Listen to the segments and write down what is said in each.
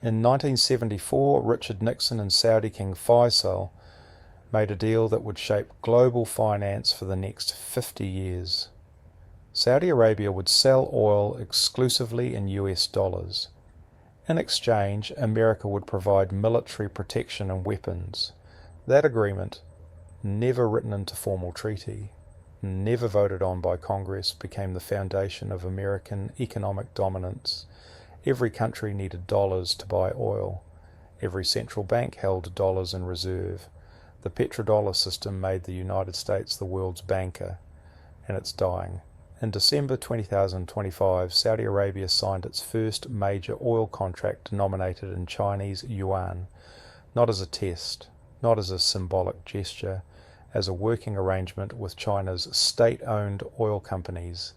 In 1974, Richard Nixon and Saudi King Faisal made a deal that would shape global finance for the next 50 years. Saudi Arabia would sell oil exclusively in US dollars. In exchange, America would provide military protection and weapons. That agreement, never written into formal treaty, never voted on by Congress, became the foundation of American economic dominance. Every country needed dollars to buy oil. Every central bank held dollars in reserve. The petrodollar system made the United States the world's banker, and it's dying. In December 2025, Saudi Arabia signed its first major oil contract denominated in Chinese yuan, not as a test, not as a symbolic gesture, as a working arrangement with China's state-owned oil companies.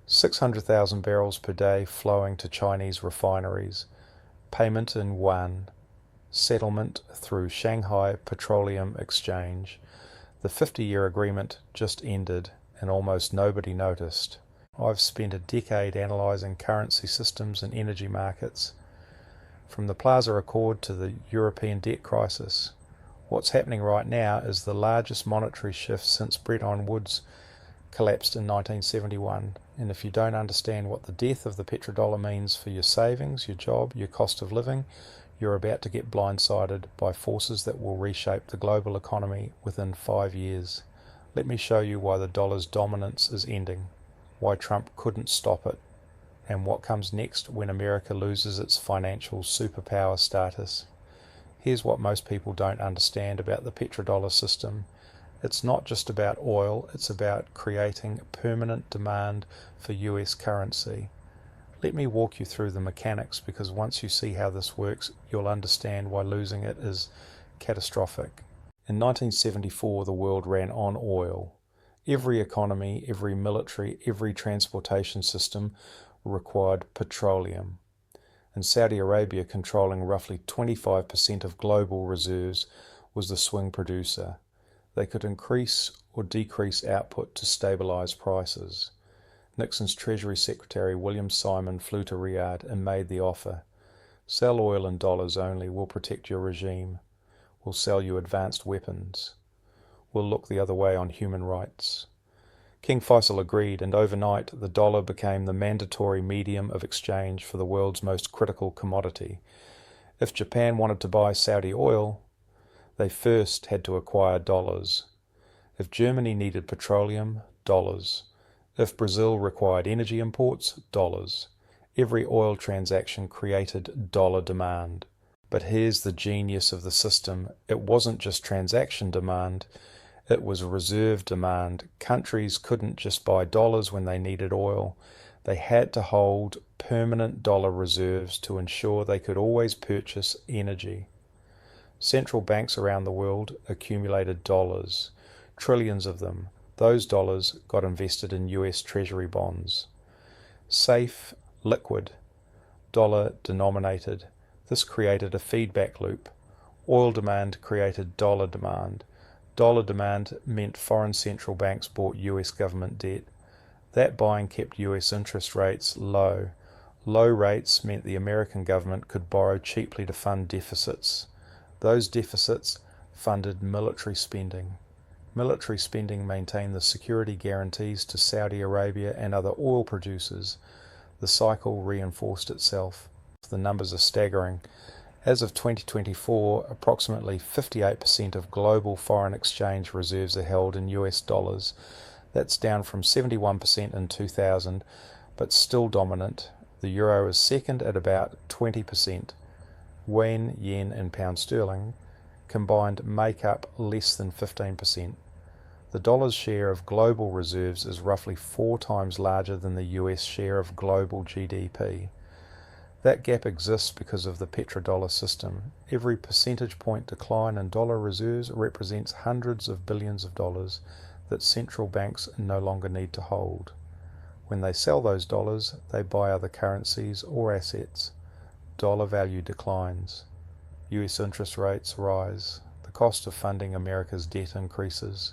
600,000 barrels per day flowing to Chinese refineries, payment in yuan, settlement through Shanghai Petroleum Exchange. The 50-year agreement just ended and almost nobody noticed. I've spent a decade analysing currency systems and energy markets, from the Plaza Accord to the European debt crisis. What's happening right now is the largest monetary shift since Bretton Woods collapsed in 1971. And if you don't understand what the death of the petrodollar means for your savings, your job, your cost of living, you're about to get blindsided by forces that will reshape the global economy within 5 years. Let me show you why the dollar's dominance is ending, why Trump couldn't stop it, and what comes next when America loses its financial superpower status. Here's what most people don't understand about the petrodollar system. It's not just about oil, it's about creating permanent demand for US currency. Let me walk you through the mechanics, because once you see how this works, you'll understand why losing it is catastrophic. In 1974, the world ran on oil. Every economy, every military, every transportation system required petroleum. And Saudi Arabia, controlling roughly 25% of global reserves, was the swing producer. They could increase or decrease output to stabilize prices. Nixon's Treasury Secretary William Simon flew to Riyadh and made the offer. Sell oil in dollars only, we'll protect your regime. We'll sell you advanced weapons. We'll look the other way on human rights. King Faisal agreed, and overnight the dollar became the mandatory medium of exchange for the world's most critical commodity. If Japan wanted to buy Saudi oil, they first had to acquire dollars. If Germany needed petroleum, dollars. If Brazil required energy imports, dollars. Every oil transaction created dollar demand. But here's the genius of the system. It wasn't just transaction demand, it was reserve demand. Countries couldn't just buy dollars when they needed oil. They had to hold permanent dollar reserves to ensure they could always purchase energy. Central banks around the world accumulated dollars, trillions of them. Those dollars got invested in US Treasury bonds. Safe, liquid, dollar denominated. This created a feedback loop. Oil demand created dollar demand. Dollar demand meant foreign central banks bought US government debt. That buying kept US interest rates low. Low rates meant the American government could borrow cheaply to fund deficits. Those deficits funded military spending. Military spending maintained the security guarantees to Saudi Arabia and other oil producers. The cycle reinforced itself. The numbers are staggering. As of 2024, approximately 58% of global foreign exchange reserves are held in US dollars. That's down from 71% in 2000, but still dominant. The euro is second at about 20%. Yuan, yen and pound sterling combined make up less than 15%. The dollar's share of global reserves is roughly 4 times larger than the US share of global GDP. That gap exists because of the petrodollar system. Every percentage point decline in dollar reserves represents hundreds of billions of dollars that central banks no longer need to hold. When they sell those dollars, they buy other currencies or assets. Dollar value declines. US interest rates rise. The cost of funding America's debt increases.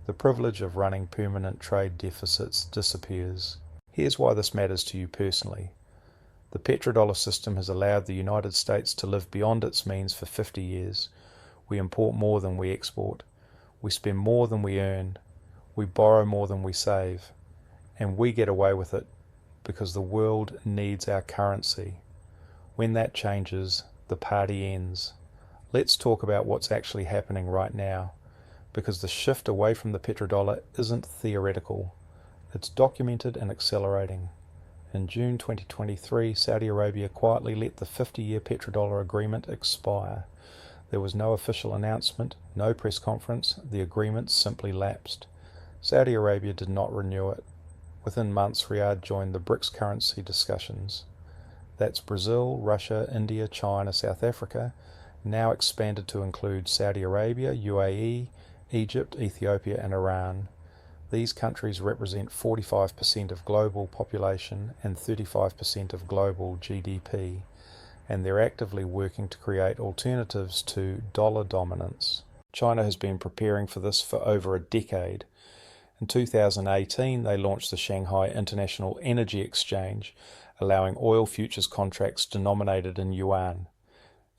The privilege of running permanent trade deficits disappears. Here's why this matters to you personally. The petrodollar system has allowed the United States to live beyond its means for 50 years. We import more than we export. We spend more than we earn. We borrow more than we save. And we get away with it because the world needs our currency. When that changes, the party ends. Let's talk about what's actually happening right now, because the shift away from the petrodollar isn't theoretical. It's documented and accelerating. In June 2023, Saudi Arabia quietly let the 50-year petrodollar agreement expire. There was no official announcement, no press conference. The agreement simply lapsed. Saudi Arabia did not renew it. Within months, Riyadh joined the BRICS currency discussions. That's Brazil, Russia, India, China, South Africa, now expanded to include Saudi Arabia, UAE, Egypt, Ethiopia, and Iran. These countries represent 45% of global population and 35% of global GDP, and they're actively working to create alternatives to dollar dominance. China has been preparing for this for over a decade. In 2018, they launched the Shanghai International Energy Exchange, allowing oil futures contracts denominated in yuan.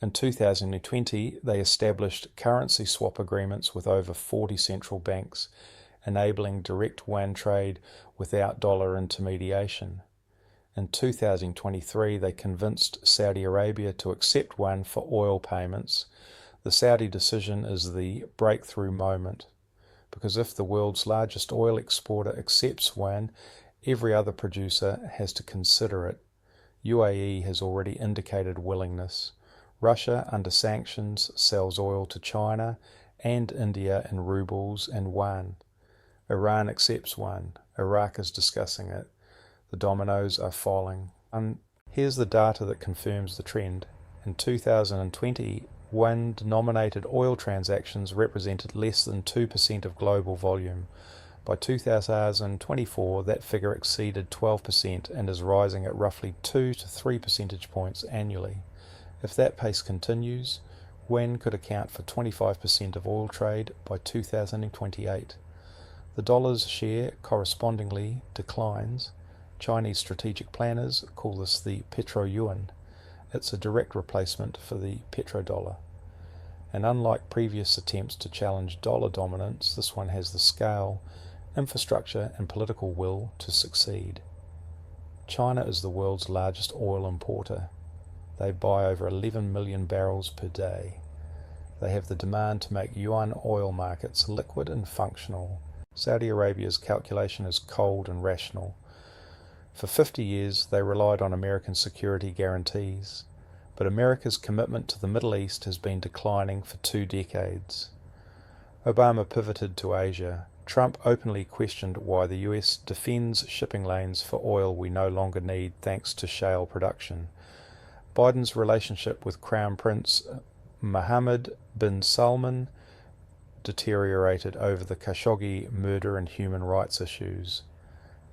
In 2020, they established currency swap agreements with over 40 central banks, enabling direct yuan trade without dollar intermediation. In 2023, they convinced Saudi Arabia to accept yuan for oil payments. The Saudi decision is the breakthrough moment, because if the world's largest oil exporter accepts yuan, every other producer has to consider it. UAE has already indicated willingness. Russia, under sanctions, sells oil to China and India in rubles and yuan. Iran accepts yuan. Iraq is discussing it. The dominoes are falling. Here's the data that confirms the trend. In 2020, yuan-denominated oil transactions represented less than 2% of global volume. By 2024, that figure exceeded 12% and is rising at roughly 2 to 3 percentage points annually. If that pace continues, yuan could account for 25% of oil trade by 2028. The dollar's share correspondingly declines. Chinese strategic planners call this the petro-yuan. It's a direct replacement for the petrodollar. And unlike previous attempts to challenge dollar dominance, this one has the scale, infrastructure and political will to succeed. China is the world's largest oil importer. They buy over 11 million barrels per day. They have the demand to make yuan oil markets liquid and functional. Saudi Arabia's calculation is cold and rational. For 50 years, they relied on American security guarantees, but America's commitment to the Middle East has been declining for 2 decades. Obama pivoted to Asia. Trump openly questioned why the US defends shipping lanes for oil we no longer need thanks to shale production. Biden's relationship with Crown Prince Mohammed bin Salman deteriorated over the Khashoggi murder and human rights issues.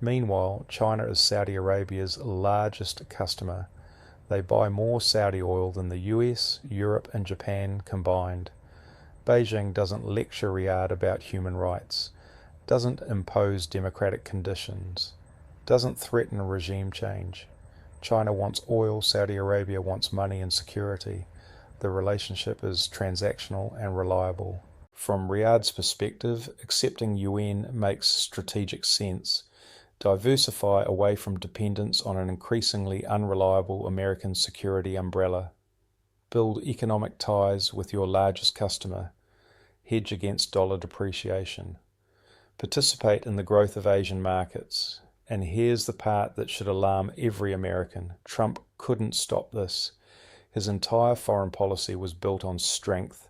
Meanwhile, China is Saudi Arabia's largest customer. They buy more Saudi oil than the US, Europe and Japan combined. Beijing doesn't lecture Riyadh about human rights, doesn't impose democratic conditions, doesn't threaten regime change. China wants oil, Saudi Arabia wants money and security. The relationship is transactional and reliable. From Riyadh's perspective, accepting yuan makes strategic sense. Diversify away from dependence on an increasingly unreliable American security umbrella. Build economic ties with your largest customer. Hedge against dollar depreciation. Participate in the growth of Asian markets. And here's the part that should alarm every American. Trump couldn't stop this. His entire foreign policy was built on strength,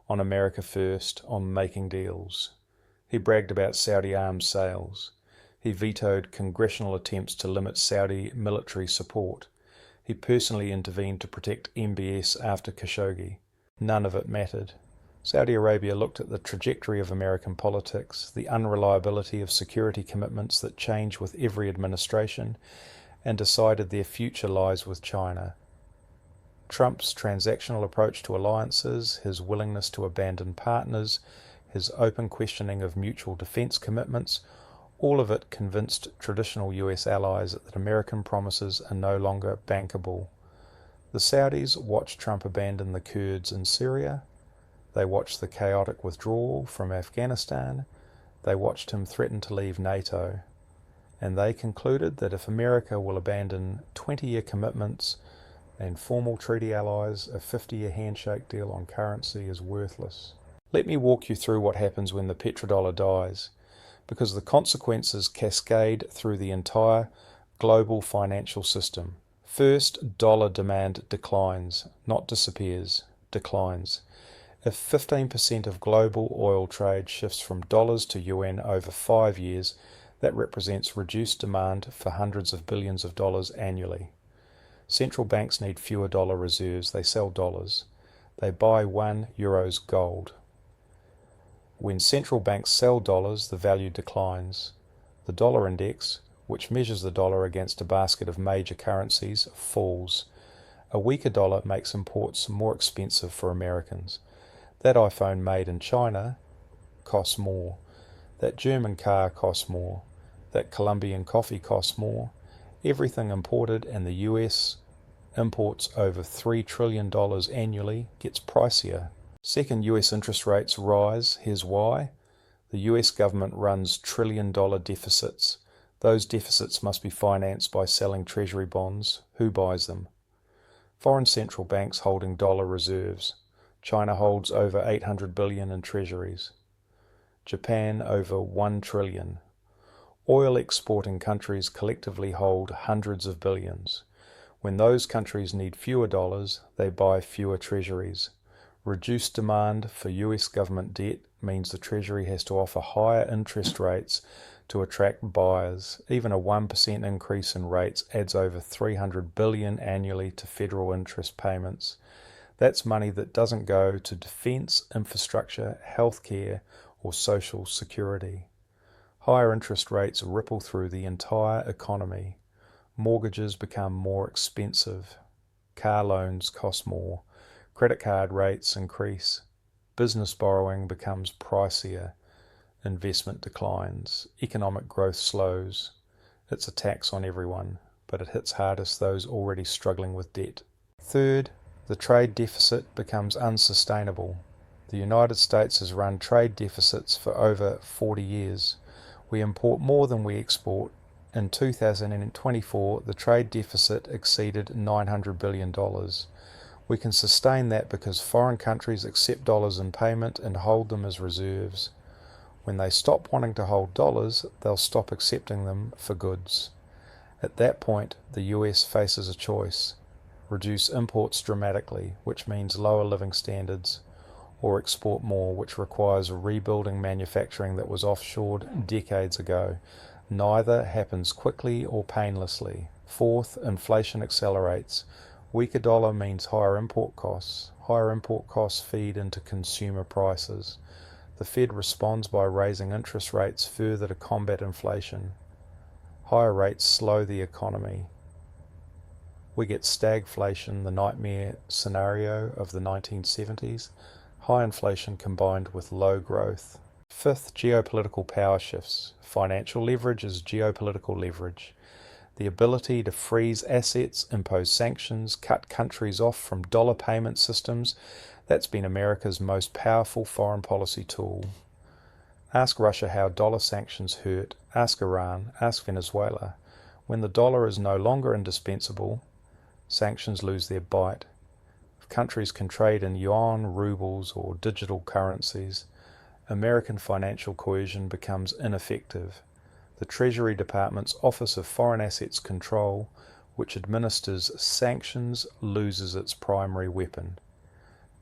on America first, on making deals. He bragged about Saudi arms sales. He vetoed congressional attempts to limit Saudi military support. He personally intervened to protect MBS after Khashoggi. None of it mattered. Saudi Arabia looked at the trajectory of American politics, the unreliability of security commitments that change with every administration, and decided their future lies with China. Trump's transactional approach to alliances, his willingness to abandon partners, his open questioning of mutual defense commitments, All of it convinced traditional US allies that American promises are no longer bankable. The Saudis watched Trump abandon the Kurds in Syria. They watched the chaotic withdrawal from Afghanistan. They watched him threaten to leave NATO. And they concluded that if America will abandon 20-year commitments and formal treaty allies, a 50-year handshake deal on currency is worthless. Let me walk you through what happens when the petrodollar dies, because the consequences cascade through the entire global financial system. First, dollar demand declines, not disappears, declines. If 15% of global oil trade shifts from dollars to yuan over 5 years, that represents reduced demand for hundreds of billions of dollars annually. Central banks need fewer dollar reserves. They sell dollars. They buy €1 gold. When central banks sell dollars, the value declines. The dollar index, which measures the dollar against a basket of major currencies, falls. A weaker dollar makes imports more expensive for Americans. That iPhone made in China costs more. That German car costs more. That Colombian coffee costs more. Everything imported, and the US imports over $3 trillion annually, gets pricier. Second, US interest rates rise. Here's why. The US government runs trillion-dollar deficits. Those deficits must be financed by selling treasury bonds. Who buys them? Foreign central banks holding dollar reserves. China holds over $800 billion in treasuries. Japan over $1 trillion. Oil exporting countries collectively hold hundreds of billions. When those countries need fewer dollars, they buy fewer treasuries. Reduced demand for US government debt means the Treasury has to offer higher interest rates to attract buyers. Even a 1% increase in rates adds over $300 billion annually to federal interest payments. That's money that doesn't go to defense, infrastructure, healthcare, or social security. Higher interest rates ripple through the entire economy. Mortgages become more expensive. Car loans cost more. Credit card rates increase. Business borrowing becomes pricier. Investment declines. Economic growth slows. It's a tax on everyone, but it hits hardest those already struggling with debt. Third, the trade deficit becomes unsustainable. The United States has run trade deficits for over 40 years. We import more than we export. In 2024, the trade deficit exceeded $900 billion. We can sustain that because foreign countries accept dollars in payment and hold them as reserves. When they stop wanting to hold dollars, they'll stop accepting them for goods. At that point, the US faces a choice: reduce imports dramatically, which means lower living standards, or export more, which requires rebuilding manufacturing that was offshored decades ago. Neither happens quickly or painlessly. Fourth, inflation accelerates. Weaker dollar means higher import costs. Higher import costs feed into consumer prices. The Fed responds by raising interest rates further to combat inflation. Higher rates slow the economy. We get stagflation, the nightmare scenario of the 1970s. High inflation combined with low growth. Fifth, geopolitical power shifts. Financial leverage is geopolitical leverage. The ability to freeze assets, impose sanctions, cut countries off from dollar payment systems, that's been America's most powerful foreign policy tool. Ask Russia how dollar sanctions hurt. Ask Iran. Ask Venezuela. When the dollar is no longer indispensable, sanctions lose their bite. If countries can trade in yuan, rubles, or digital currencies, American financial coercion becomes ineffective. The Treasury Department's Office of Foreign Assets Control, which administers sanctions, loses its primary weapon.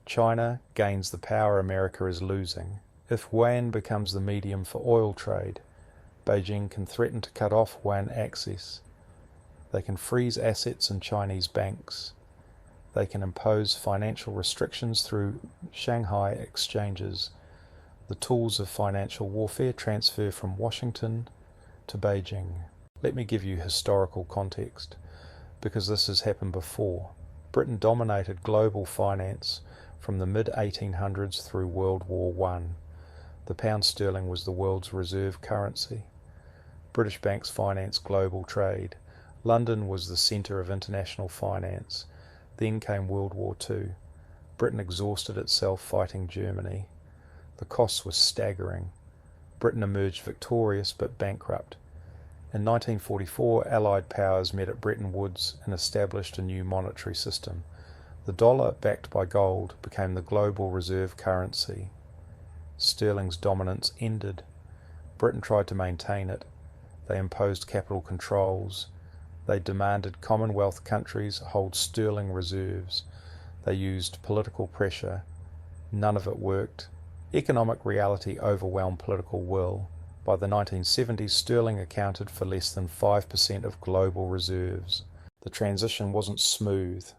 China gains the power America is losing. If yuan becomes the medium for oil trade, Beijing can threaten to cut off yuan access. They can freeze assets in Chinese banks. They can impose financial restrictions through Shanghai exchanges. The tools of financial warfare transfer from Washington to Beijing. Let me give you historical context, because this has happened before. Britain dominated global finance from the mid-1800s through World War I. The pound sterling was the world's reserve currency. British banks financed global trade. London was the centre of international finance. Then came World War II. Britain exhausted itself fighting Germany. The costs were staggering. Britain emerged victorious but bankrupt. In 1944, Allied powers met at Bretton Woods and established a new monetary system. The dollar, backed by gold, became the global reserve currency. Sterling's dominance ended. Britain tried to maintain it. They imposed capital controls. They demanded Commonwealth countries hold sterling reserves. They used political pressure. None of it worked. Economic reality overwhelmed political will. By the 1970s, sterling accounted for less than 5% of global reserves. The transition wasn't smooth.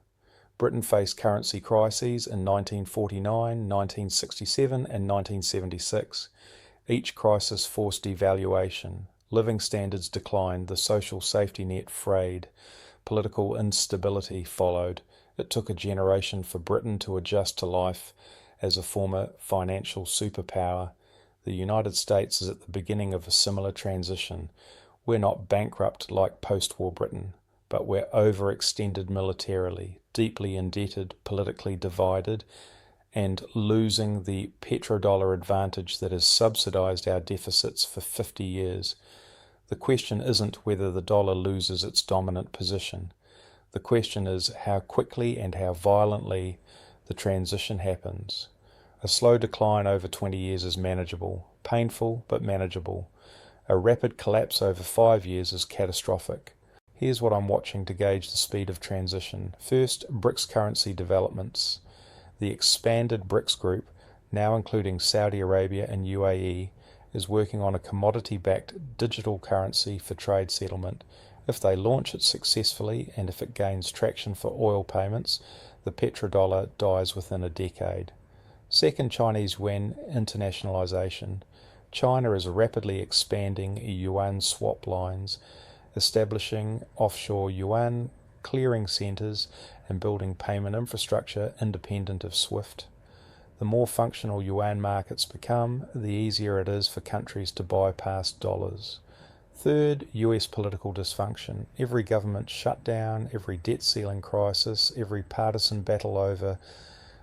Britain faced currency crises in 1949, 1967 and 1976. Each crisis forced devaluation. Living standards declined, the social safety net frayed. Political instability followed. It took a generation for Britain to adjust to life as a former financial superpower. The United States is at the beginning of a similar transition. We're not bankrupt like post-war Britain, but we're overextended militarily, deeply indebted, politically divided, and losing the petrodollar advantage that has subsidized our deficits for 50 years. The question isn't whether the dollar loses its dominant position. The question is how quickly and how violently the transition happens. A slow decline over 20 years is manageable, painful but manageable. A rapid collapse over 5 years is catastrophic. Here's what I'm watching to gauge the speed of transition. First, BRICS currency developments. The expanded BRICS group, now including Saudi Arabia and UAE, is working on a commodity-backed digital currency for trade settlement. If they launch it successfully and if it gains traction for oil payments, the petrodollar dies within a decade. Second, Chinese yuan internationalization. China is rapidly expanding yuan swap lines, establishing offshore yuan clearing centers and building payment infrastructure independent of SWIFT. The more functional yuan markets become, the easier it is for countries to bypass dollars. Third, US political dysfunction. Every government shutdown, every debt ceiling crisis, every partisan battle over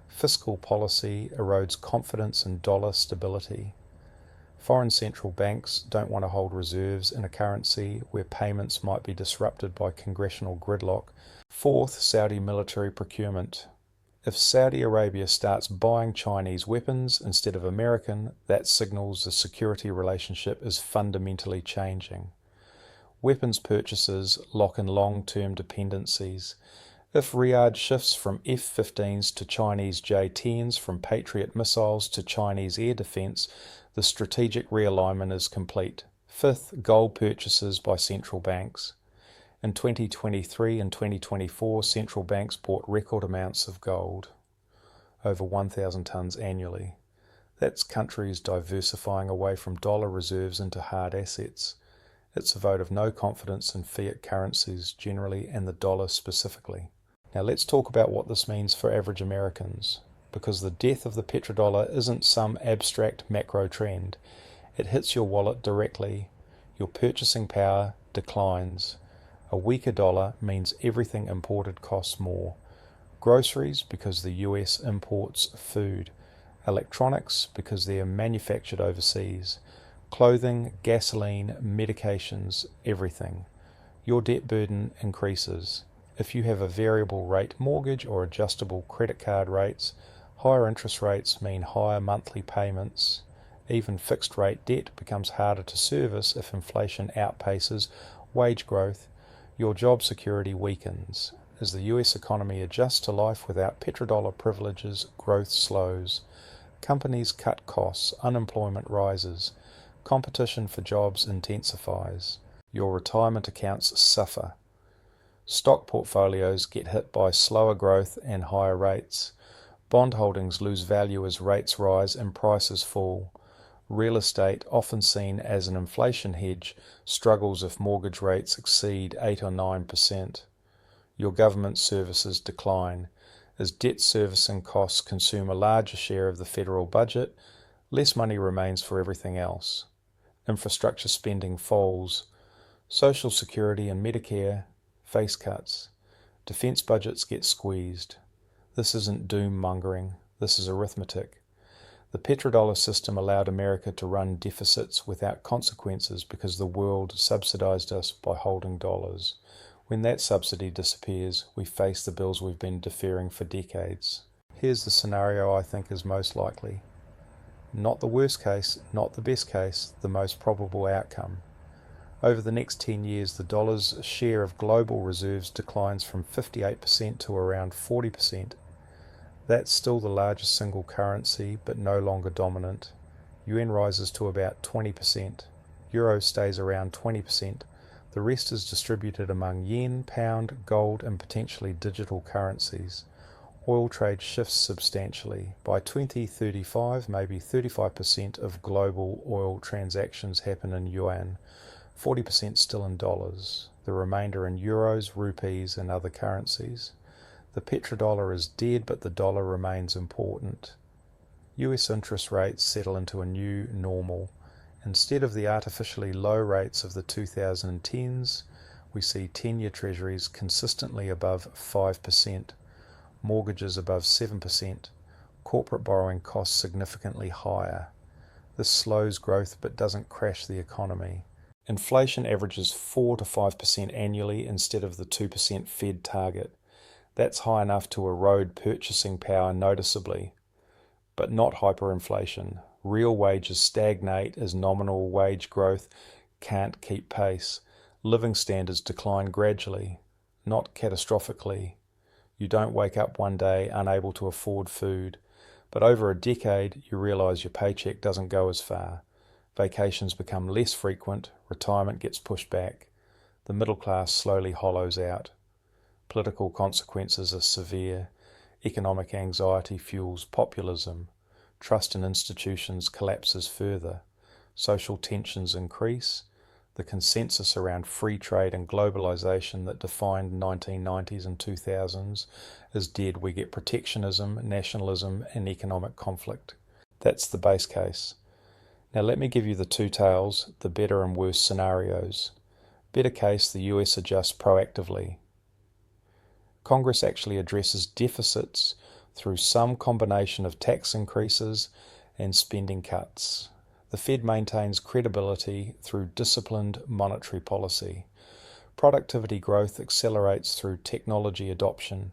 fiscal policy erodes confidence in dollar stability. Foreign central banks don't want to hold reserves in a currency where payments might be disrupted by congressional gridlock. Fourth, Saudi military procurement. If Saudi Arabia starts buying Chinese weapons instead of American, that signals the security relationship is fundamentally changing. Weapons purchases lock in long-term dependencies. If Riyadh shifts from F-15s to Chinese J-10s, from Patriot missiles to Chinese air defense, the strategic realignment is complete. Fifth, gold purchases by central banks. In 2023 and 2024, central banks bought record amounts of gold, over 1,000 tonnes annually. That's countries diversifying away from dollar reserves into hard assets. It's a vote of no confidence in fiat currencies generally and the dollar specifically. Now let's talk about what this means for average Americans, because the death of the petrodollar isn't some abstract macro trend. It hits your wallet directly. Your purchasing power declines. A weaker dollar means everything imported costs more. Groceries because the US imports food. Electronics because they are manufactured overseas. Clothing, gasoline, medications, everything. Your debt burden increases. If you have a variable rate mortgage or adjustable credit card rates, higher interest rates mean higher monthly payments. Even fixed rate debt becomes harder to service if inflation outpaces wage growth. Your job security weakens. As the US economy adjusts to life without petrodollar privileges, growth slows. Companies cut costs, unemployment rises, competition for jobs intensifies. Your retirement accounts suffer. Stock portfolios get hit by slower growth and higher rates. Bond holdings lose value as rates rise and prices fall. Real estate, often seen as an inflation hedge, struggles if mortgage rates exceed 8 or 9%. Your government services decline. As debt servicing costs consume a larger share of the federal budget, less money remains for everything else. Infrastructure spending falls. Social Security and Medicare face cuts. Defence budgets get squeezed. This isn't doom-mongering, this is arithmetic. The petrodollar system allowed America to run deficits without consequences because the world subsidized us by holding dollars. When that subsidy disappears, we face the bills we've been deferring for decades. Here's the scenario I think is most likely. Not the worst case, not the best case, the most probable outcome. Over the next 10 years, the dollar's share of global reserves declines from 58% to around 40%. That's still the largest single currency, but no longer dominant. Yuan rises to about 20%. Euro stays around 20%. The rest is distributed among yen, pound, gold, and potentially digital currencies. Oil trade shifts substantially. By 2035, maybe 35% of global oil transactions happen in yuan, 40% still in dollars, the remainder in euros, rupees, and other currencies. The petrodollar is dead, but the dollar remains important. US interest rates settle into a new normal. Instead of the artificially low rates of the 2010s, we see 10-year treasuries consistently above 5%, mortgages above 7%, corporate borrowing costs significantly higher. This slows growth but doesn't crash the economy. Inflation averages 4 to 5% annually instead of the 2% Fed target. That's high enough to erode purchasing power noticeably, but not hyperinflation. Real wages stagnate as nominal wage growth can't keep pace. Living standards decline gradually, not catastrophically. You don't wake up one day unable to afford food, but over a decade you realize your paycheck doesn't go as far. Vacations become less frequent, retirement gets pushed back, the middle class slowly hollows out. Political consequences are severe. Economic anxiety fuels populism. Trust in institutions collapses further. Social tensions increase. The consensus around free trade and globalization that defined 1990s and 2000s is dead. We get protectionism, nationalism, and economic conflict. That's the base case. Now let me give you the two tails, the better and worse scenarios. Better case, the US adjusts proactively. Congress actually addresses deficits through some combination of tax increases and spending cuts. The Fed maintains credibility through disciplined monetary policy. Productivity growth accelerates through technology adoption.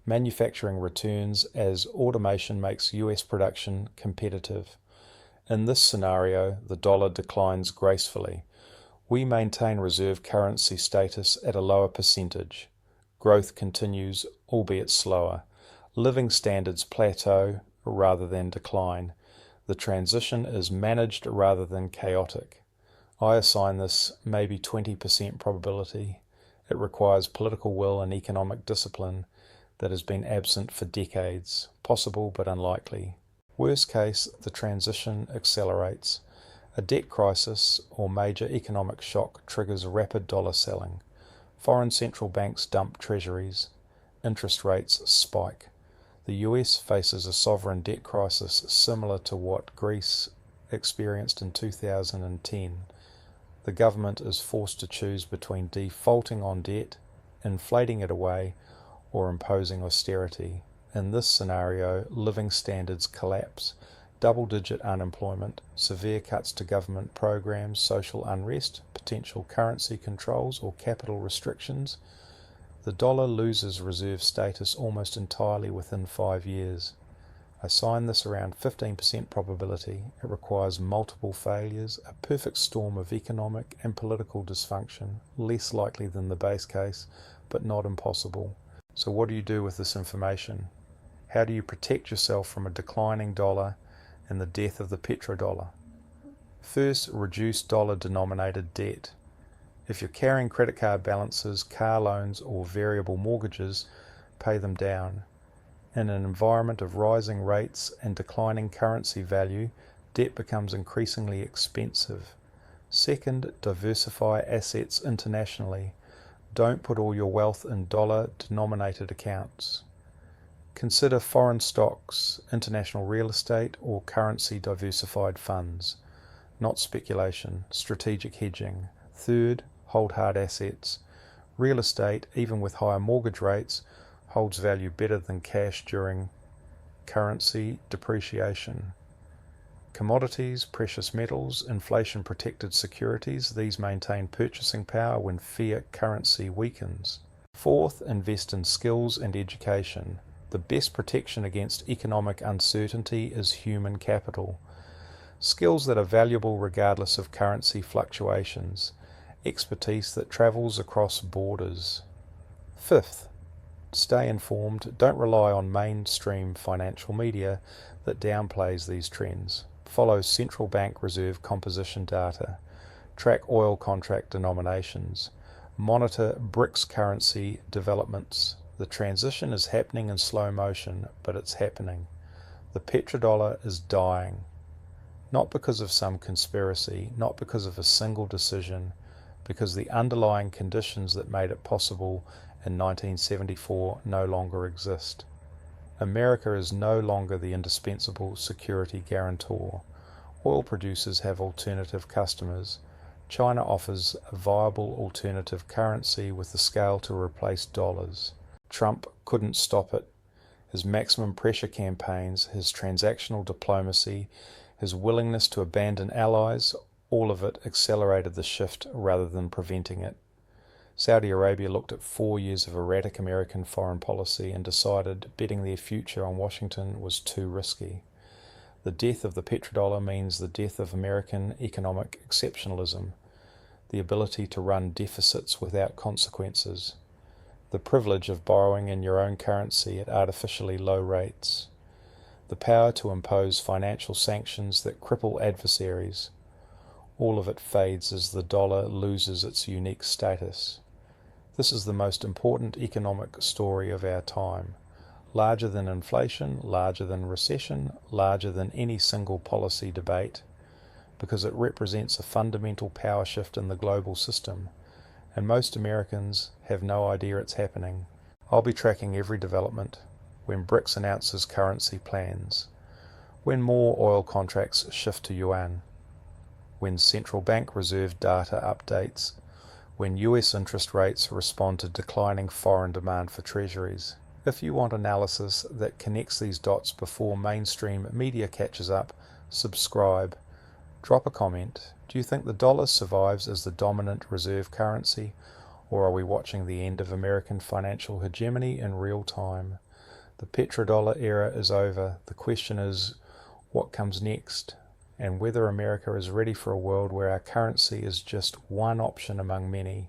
Manufacturing returns as automation makes US production competitive. In this scenario, the dollar declines gracefully. We maintain reserve currency status at a lower percentage. Growth continues, albeit slower. Living standards plateau rather than decline. The transition is managed rather than chaotic. I assign this maybe 20% probability. It requires political will and economic discipline that has been absent for decades, possible but unlikely. Worst case, the transition accelerates. A debt crisis or major economic shock triggers rapid dollar selling. Foreign central banks dump treasuries. Interest rates spike. The US faces a sovereign debt crisis similar to what Greece experienced in 2010. The government is forced to choose between defaulting on debt, inflating it away, or imposing austerity. In this scenario, living standards collapse. Double-digit unemployment, severe cuts to government programs, social unrest, potential currency controls or capital restrictions. The dollar loses reserve status almost entirely within 5 years. I assign this around 15% probability. It requires multiple failures, a perfect storm of economic and political dysfunction, less likely than the base case, but not impossible. So what do you do with this information? How do you protect yourself from a declining dollar and the death of the petrodollar? First, reduce dollar-denominated debt. If you're carrying credit card balances, car loans, or variable mortgages, pay them down. In an environment of rising rates and declining currency value, debt becomes increasingly expensive. Second, diversify assets internationally. Don't put all your wealth in dollar-denominated accounts. Consider foreign stocks, international real estate, or currency-diversified funds. Not speculation, strategic hedging. Third, hold hard assets. Real estate, even with higher mortgage rates, holds value better than cash during currency depreciation. Commodities, precious metals, inflation-protected securities, these maintain purchasing power when fiat currency weakens. Fourth, invest in skills and education. The best protection against economic uncertainty is human capital. Skills that are valuable regardless of currency fluctuations. Expertise that travels across borders. Fifth, stay informed. Don't rely on mainstream financial media that downplays these trends. Follow central bank reserve composition data. Track oil contract denominations. Monitor BRICS currency developments. The transition is happening in slow motion, but it's happening. The petrodollar is dying. Not because of some conspiracy, not because of a single decision, because the underlying conditions that made it possible in 1974 no longer exist. America is no longer the indispensable security guarantor. Oil producers have alternative customers. China offers a viable alternative currency with the scale to replace dollars. Trump couldn't stop it. His maximum pressure campaigns, his transactional diplomacy, his willingness to abandon allies, all of it accelerated the shift rather than preventing it. Saudi Arabia looked at 4 years of erratic American foreign policy and decided betting their future on Washington was too risky. The death of the petrodollar means the death of American economic exceptionalism, the ability to run deficits without consequences, the privilege of borrowing in your own currency at artificially low rates, the power to impose financial sanctions that cripple adversaries. All of it fades as the dollar loses its unique status. This is the most important economic story of our time. Larger than inflation, larger than recession, larger than any single policy debate, because it represents a fundamental power shift in the global system, and most Americans have no idea it's happening. I'll be tracking every development. When BRICS announces currency plans, when more oil contracts shift to yuan, when central bank reserve data updates, when US interest rates respond to declining foreign demand for treasuries. If you want analysis that connects these dots before mainstream media catches up, subscribe. Drop a comment. Do you think the dollar survives as the dominant reserve currency, or are we watching the end of American financial hegemony in real time? The petrodollar era is over. The question is, what comes next? And whether America is ready for a world where our currency is just one option among many.